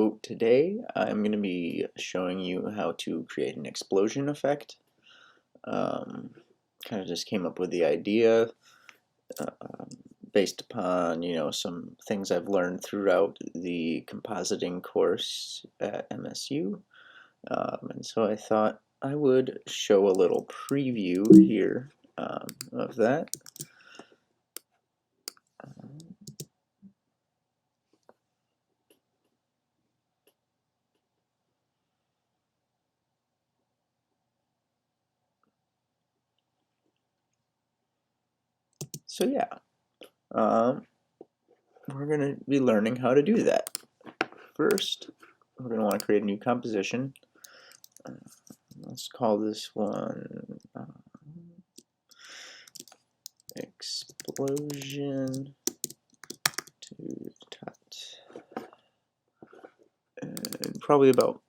So today I'm going to be showing you how to create an explosion effect. Kind of just came up with the idea based upon some things I've learned throughout the compositing course at MSU, and so I thought I would show a little preview here of that. So yeah, we're going to be learning how to do that. First, we're going to want to create a new composition. Let's call this one explosion to tot. And probably about,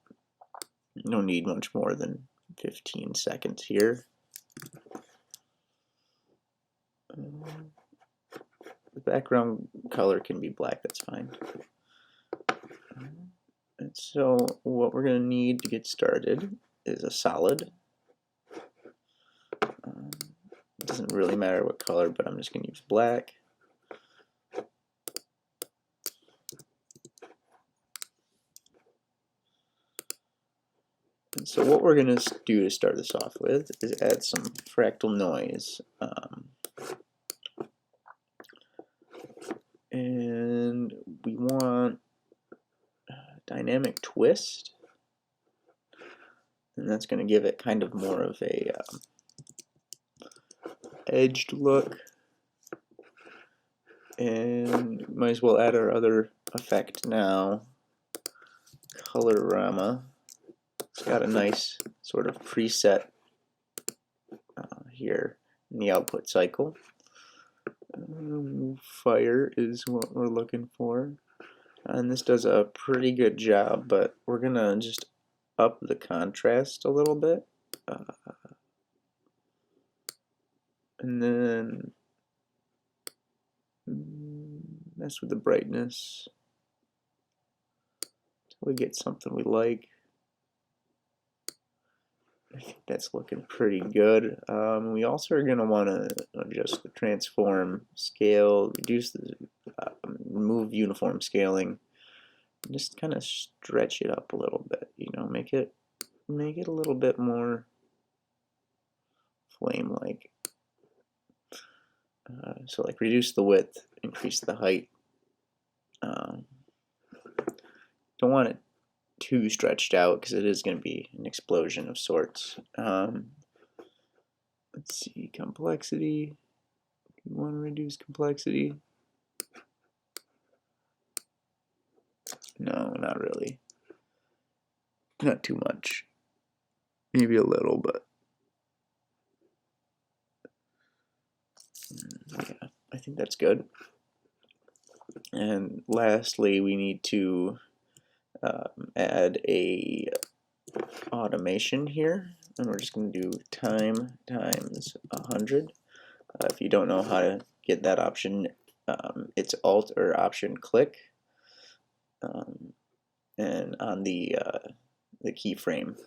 no need much more than 15 seconds here. The background color can be black, that's fine. And so what we're going to need to get started is a solid. It doesn't really matter what color, but I'm just going to use black. And so what we're going to do to start this off with is add some fractal noise. And we want dynamic twist, and that's going to give it kind of more of a edged look. And might as well add our other effect now, Colorama. It's got a nice sort of preset here in the output cycle. Fire is what we're looking for, and this does a pretty good job, but we're gonna just up the contrast a little bit, and then mess with the brightness until we get something we like. I think that's looking pretty good. We also are going to want to adjust the transform scale, reduce the remove uniform scaling, and just kind of stretch it up a little bit. Make it a little bit more flame-like. So like reduce the width, increase the height. Don't want it too stretched out because it is going to be an explosion of sorts. Let's see, complexity. We want to reduce complexity. No, not really. Not too much. Maybe a little, but yeah, I think that's good. And lastly, we need to add a automation here, and we're just going to do time times 100. If you don't know how to get that option, it's Alt or Option click, and on the keyframe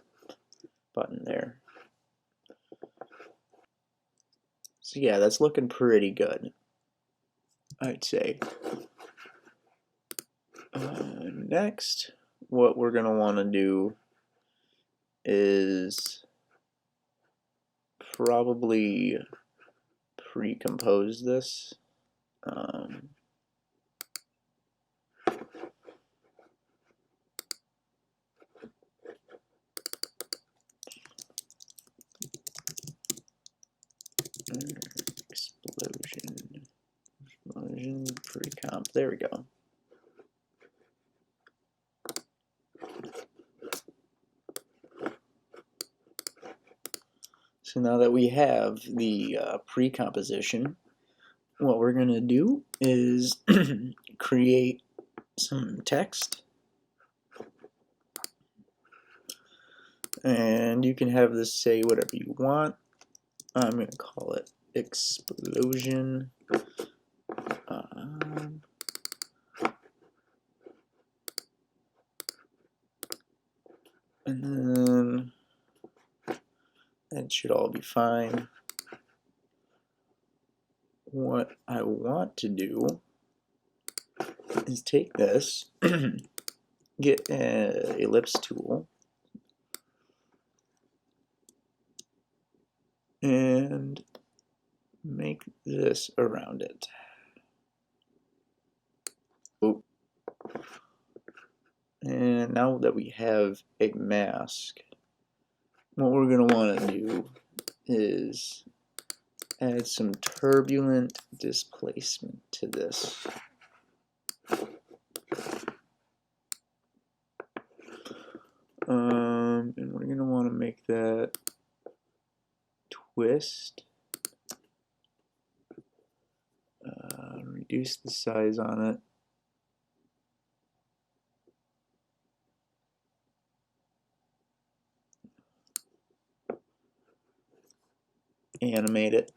button there. So yeah, that's looking pretty good, I'd say. Next, what we're going to want to do is probably pre-compose this. Explosion Precomp. There we go. So now that we have the pre-composition, what we're going to do is create some text. And you can have this say whatever you want. I'm going to call it explosion. And then that should all be fine. What I want to do is take this, get an ellipse tool, and make this around it. Oop. And now that we have a mask, what we're going to want to do is add some turbulent displacement to this. And we're going to want to make that twist. Reduce the size on it. Animate it.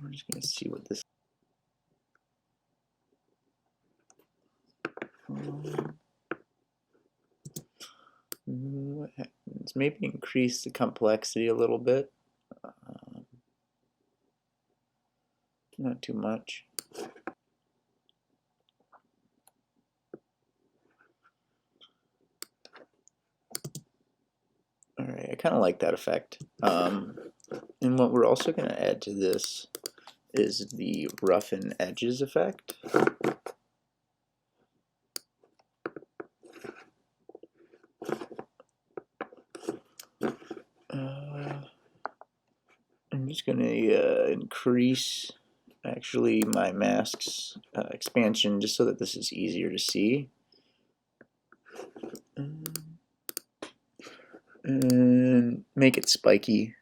We're just going to see what this. What happens? Maybe increase the complexity a little bit. Not too much. Alright, I kind of like that effect. And what we're also going to add to this is the roughen edges effect. I'm just going to increase actually my mask's expansion just so that this is easier to see. And make it spiky.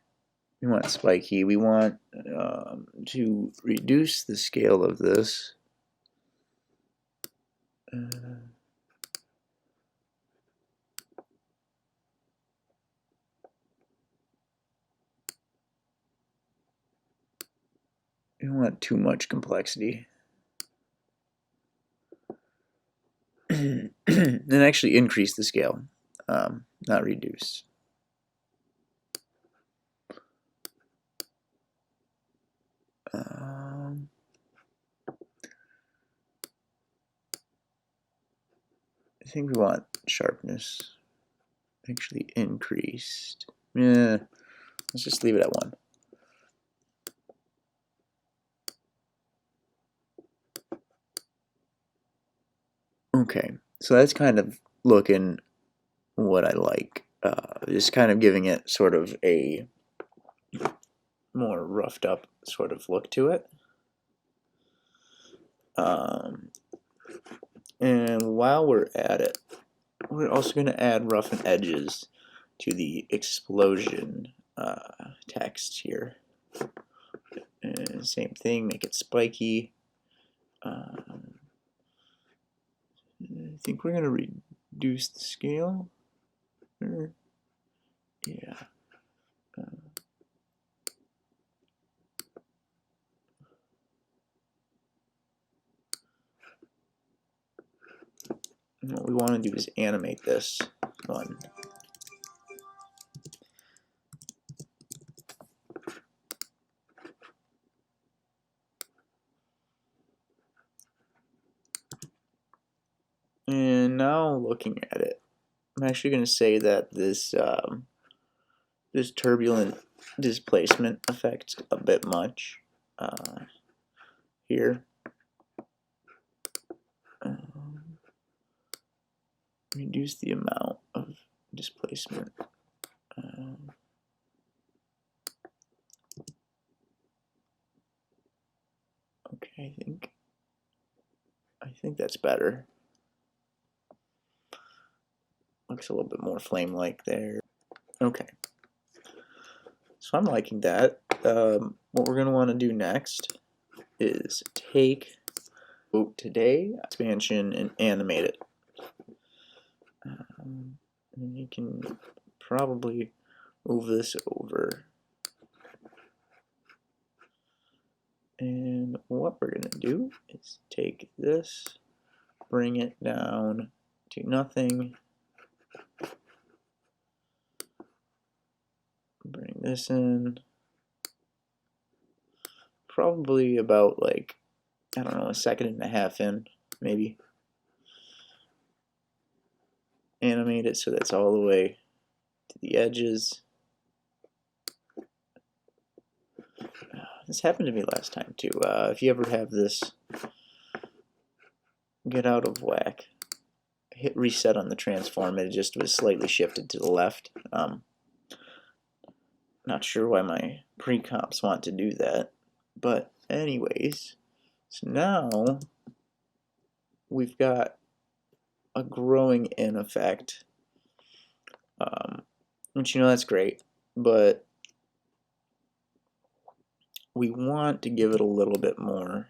We want spiky. We want to reduce the scale of this. We don't want too much complexity. And actually increase the scale, not reduce. I think we want sharpness actually increased. Yeah, let's just leave it at 1. Okay, so that's kind of looking what I like. Just kind of giving it sort of a more roughed up sort of look to it. And while we're at it, we're also going to add roughen edges to the explosion text here. And same thing, make it spiky. I think we're going to reduce the scale. Yeah. And what we want to do is animate this one. And now looking at it, I'm actually going to say that this this turbulent displacement affects a bit much here. Reduce the amount of displacement. Okay, I think that's better. Looks a little bit more flame-like there. Okay, so I'm liking that. What we're going to want to do next is take today expansion and animate it. And you can probably move this over And what we're going to do is take this, bring it down to nothing, bring this in, probably about like, I don't know, a second and a half in, maybe. Animate it so that's all the way to the edges. This happened to me last time too. If you ever have this get out of whack, hit reset on the transform, it just was slightly shifted to the left. Not sure why my precomps want to do that, but anyways, so now we've got a growing in effect, which, you know, that's great, but we want to give it a little bit more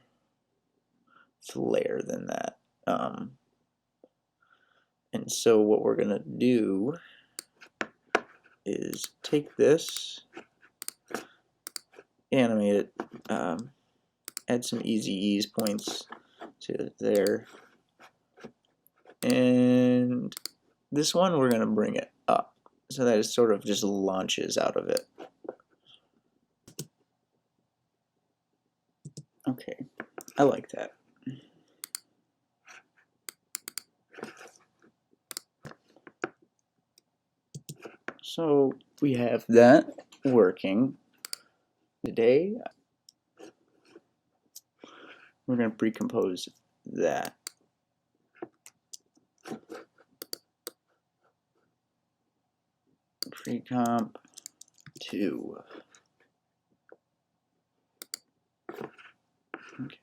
flair than that. And so what we're gonna do is take this, animate it, add some easy ease points to there, and this one we're gonna bring it up so that it sort of just launches out of it. Okay, I like that. So we have that working. Today we're going to pre-compose that. Precomp2. Okay.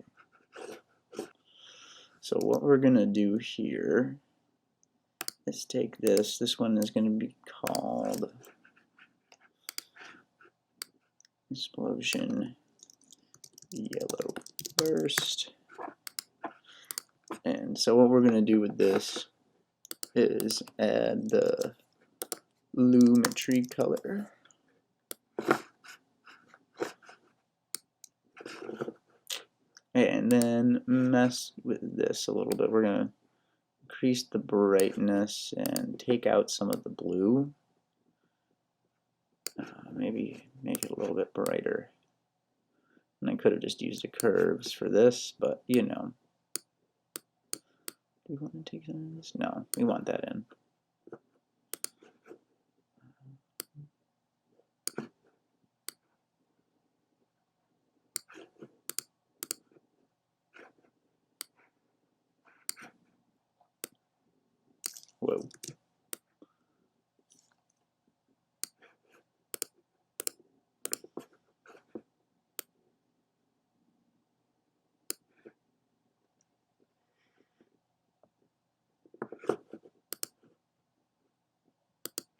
So what we're going to do here is take this. This one is going to be called Explosion Yellow Burst. And so what we're going to do with this is add the lumetri color. And then mess with this a little bit. We're going to increase the brightness and take out some of the blue. Maybe make it a little bit brighter. And I could have just used the curves for this, but you know. Do we want to take some of this? No, we want that in. Whoa.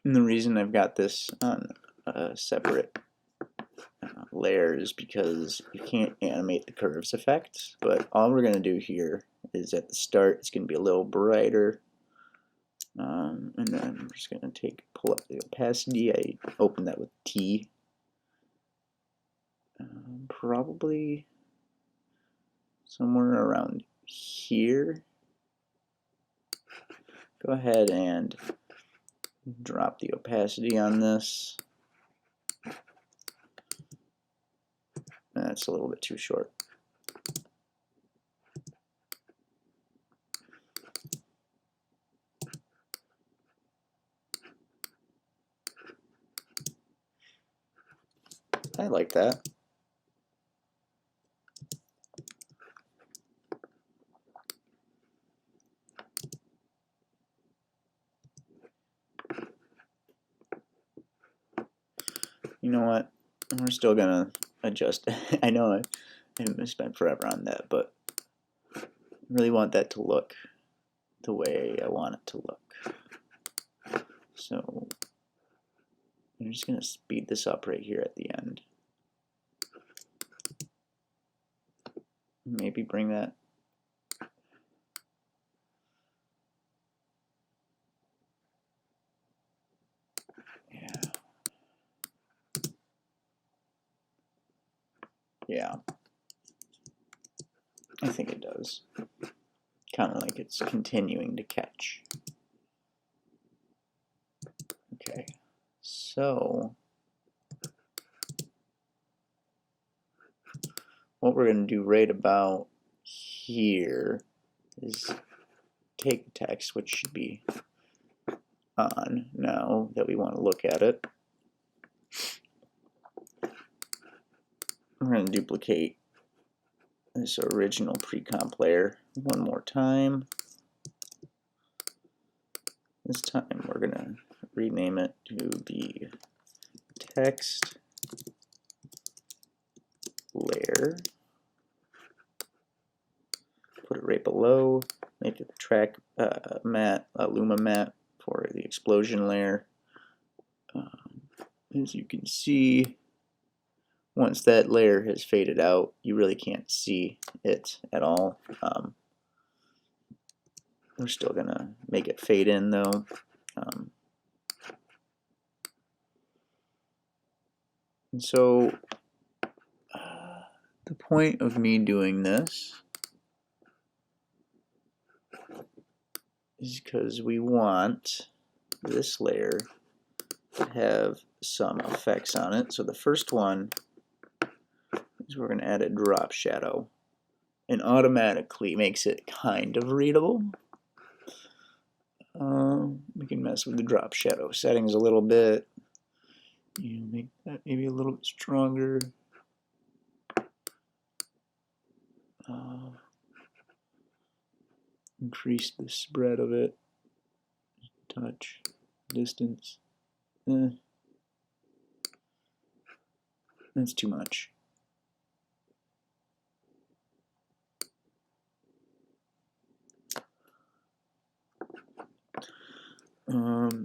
And the reason I've got this on a separate layer is because you can't animate the curves effects, but all we're going to do here is at the start it's going to be a little brighter, and then I'm just going to pull up the opacity. I opened that with T, probably somewhere around here. Go ahead and drop the opacity on this. That's a little bit too short. I like that. You know what? We're still gonna adjust. I know I spent forever on that, but I really want that to look the way I want it to look. So I'm just gonna speed this up right here at the end. Maybe bring that. Yeah. I think it does. Kind of like it's continuing to catch. Okay, so what we're going to do right about here is take the text, which should be on now that we want to look at it. We're going to duplicate this original Precomp layer one more time. This time we're going to rename it to the text layer. Put it right below. Make it the track matte, Luma matte for the explosion layer. As you can see, once that layer has faded out, you really can't see it at all. We're still going to make it fade in though. And so the point of me doing this is because we want this layer to have some effects on it. So the first one is we're going to add a drop shadow, and automatically makes it kind of readable. We can mess with the drop shadow settings a little bit. Make that maybe a little bit stronger. Increase the spread of it. Touch, distance. That's too much.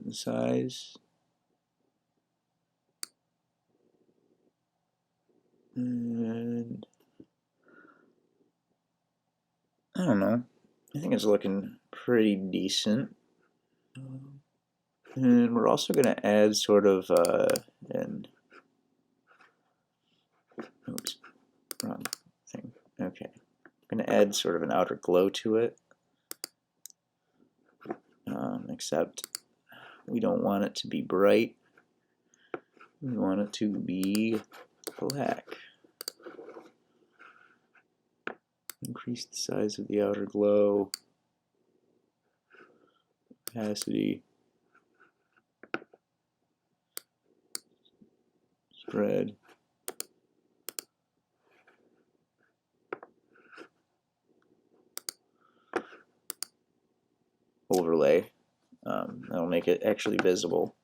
The size. And I don't know. I think it's looking pretty decent. And we're also going to add sort of an oops, wrong thing. Okay, I'm going to add sort of an outer glow to it. Except we don't want it to be bright. We want it to be black. Increase the size of the outer glow, opacity, spread, overlay. That'll make it actually visible.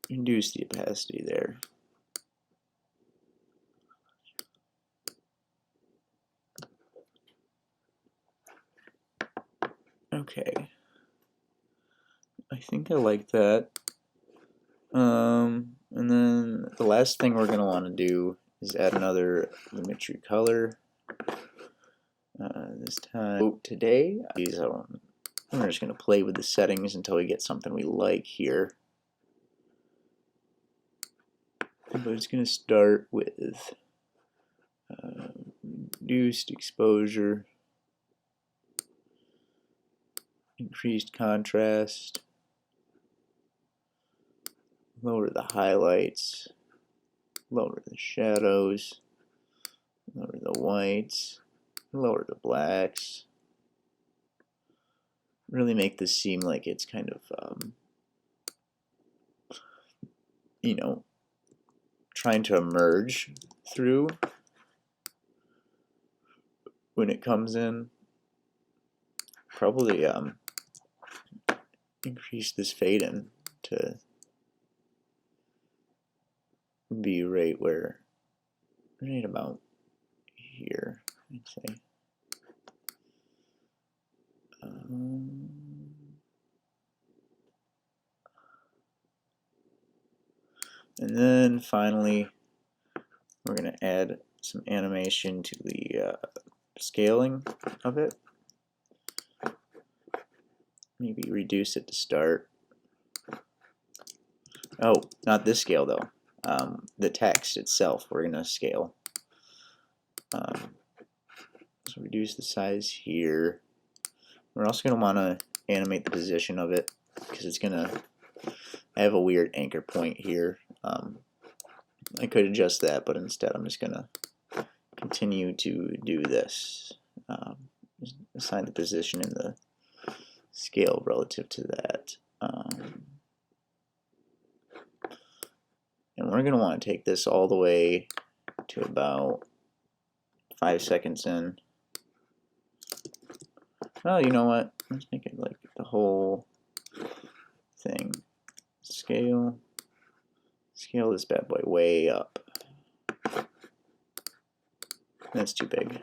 Reduce the opacity there. Okay, I think I like that. And then the last thing we're going to want to do is add another Lumetri color. This time, today, we're just going to play with the settings until we get something we like here. But it's going to start with reduced exposure, increased contrast, lower the highlights, lower the shadows, lower the whites, lower the blacks. Really make this seem like it's kind of, you know, trying to emerge through when it comes in. Probably increase this fade in to be right about here, I'd say. And then finally, we're going to add some animation to the scaling of it. Maybe reduce it to start. Oh, not this scale though. the text itself we're going to scale. So reduce the size here. We're also going to want to animate the position of it because it's going to have a weird anchor point here. I could adjust that, but instead I'm just going to continue to do this. Assign the position in the scale relative to that. And we're going to want to take this all the way to about 5 seconds in. Well, you know what? Let's make it like the whole thing. Scale this bad boy way up. That's too big.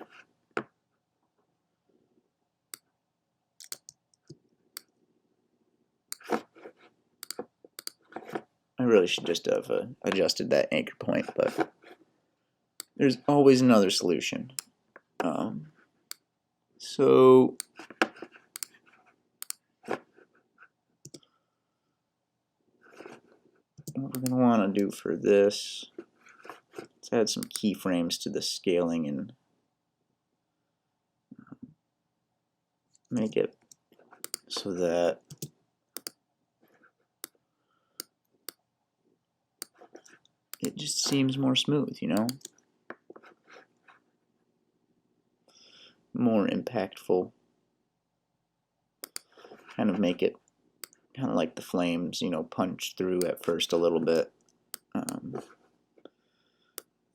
I really should just have adjusted that anchor point, but there's always another solution. So what we're going to want to do for this, let's add some keyframes to the scaling and make it so that it just seems more smooth, you know? More impactful. Kind of make it kind of like the flames, you know, punch through at first a little bit.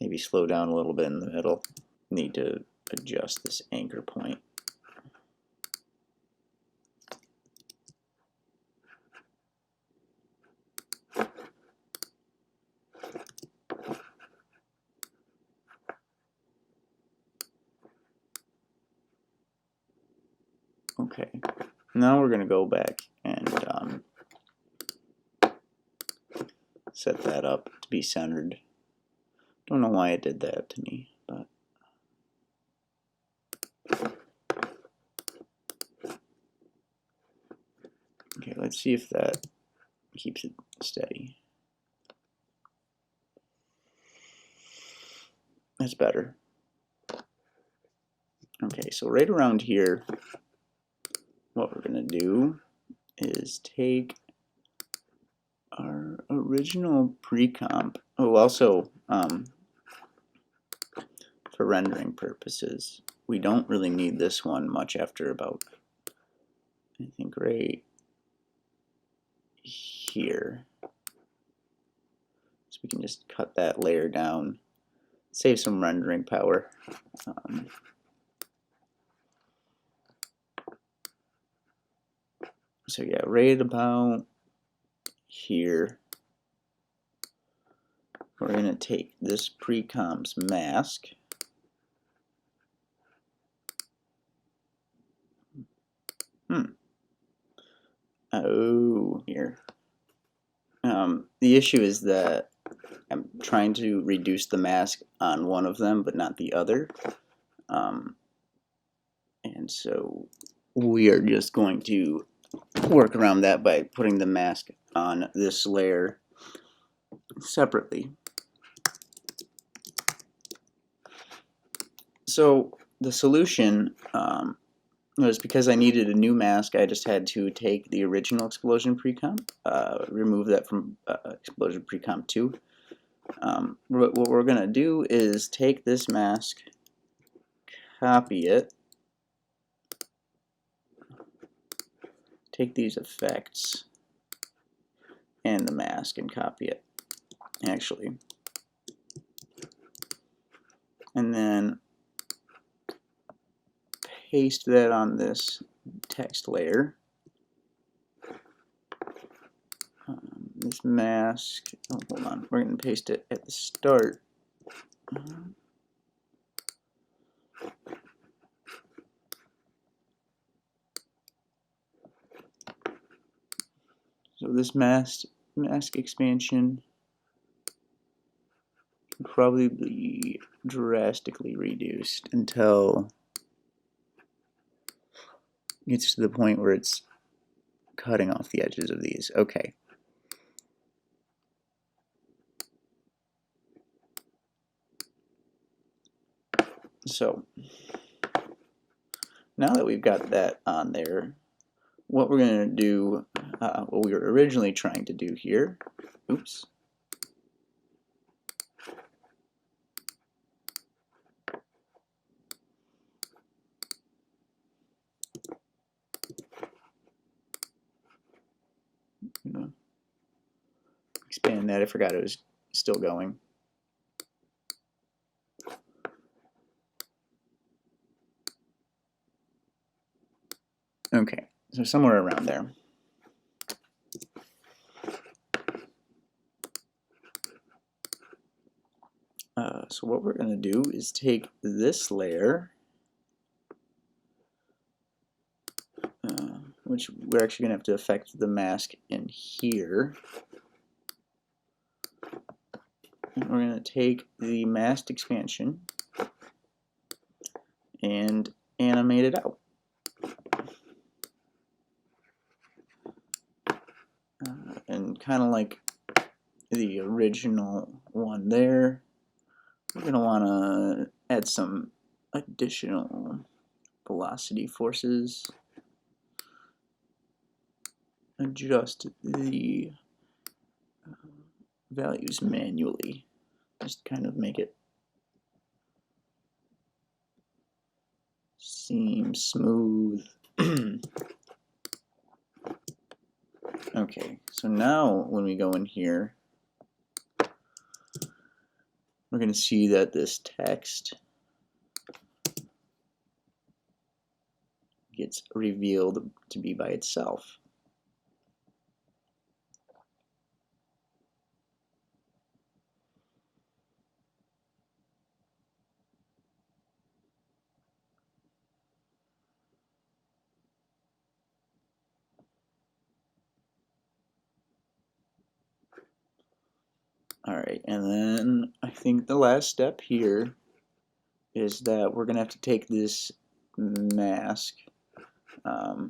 Maybe slow down a little bit in the middle. Need to adjust this anchor point. Okay, now we're going to go back and set that up to be centered. Don't know why it did that to me, but okay, let's see if that keeps it steady. That's better. Okay, so right around here, what we're going to do is take our original Precomp. Oh, also, for rendering purposes, we don't really need this one much after about, I think, right here. So we can just cut that layer down, save some rendering power. So yeah, right about here, we're going to take this Precomp's mask, here. The issue is that I'm trying to reduce the mask on one of them, but not the other. And so we are just going to work around that by putting the mask on this layer separately. So the solution was because I needed a new mask, I just had to take the original Explosion Precomp, remove that from Explosion Precomp 2. What we're going to do is take this mask, copy it, take these effects and the mask and copy it, actually. And then paste that on this text layer. This mask, oh, hold on, we're going to paste it at the start. So this mask expansion can probably be drastically reduced until it gets to the point where it's cutting off the edges of these. Okay. So now that we've got that on there, what we're going to do, what we were originally trying to do here, oops, expand that. I forgot it was still going. Okay, so somewhere around there. So what we're going to do is take this layer, which we're actually going to have to affect the mask in here. And we're going to take the masked expansion and animate it out. And kind of like the original one there, we're going to want to add some additional velocity forces, adjust the values manually, just kind of make it seem smooth. Okay, so now when we go in here, we're going to see that this text gets revealed to be by itself. Alright, and then I think the last step here is that we're going to have to take this mask on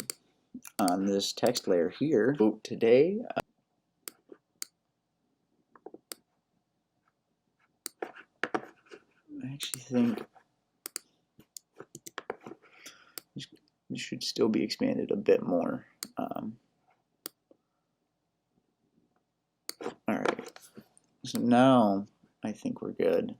this text layer here. So today, I actually think this should still be expanded a bit more. Alright, so now I think we're good.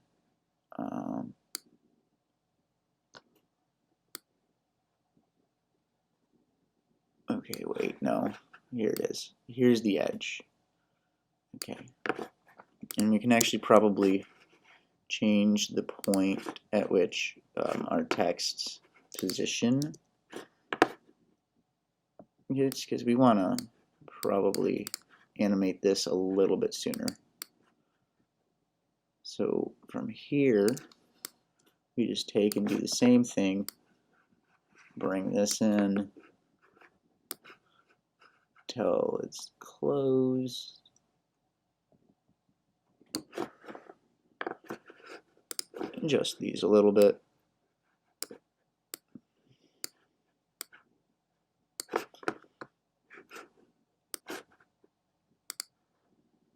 Okay, wait, no. Here it is. Here's the edge. Okay. And we can actually probably change the point at which our text's position gets, because we want to probably animate this a little bit sooner. So from here, we just take and do the same thing, bring this in till it's closed. Adjust these a little bit.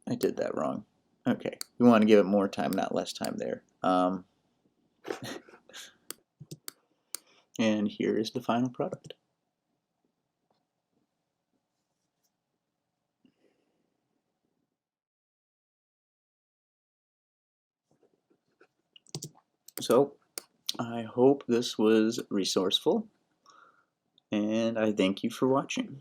I did that wrong. Okay, we want to give it more time, not less time there. And here is the final product. So, I hope this was resourceful, and I thank you for watching.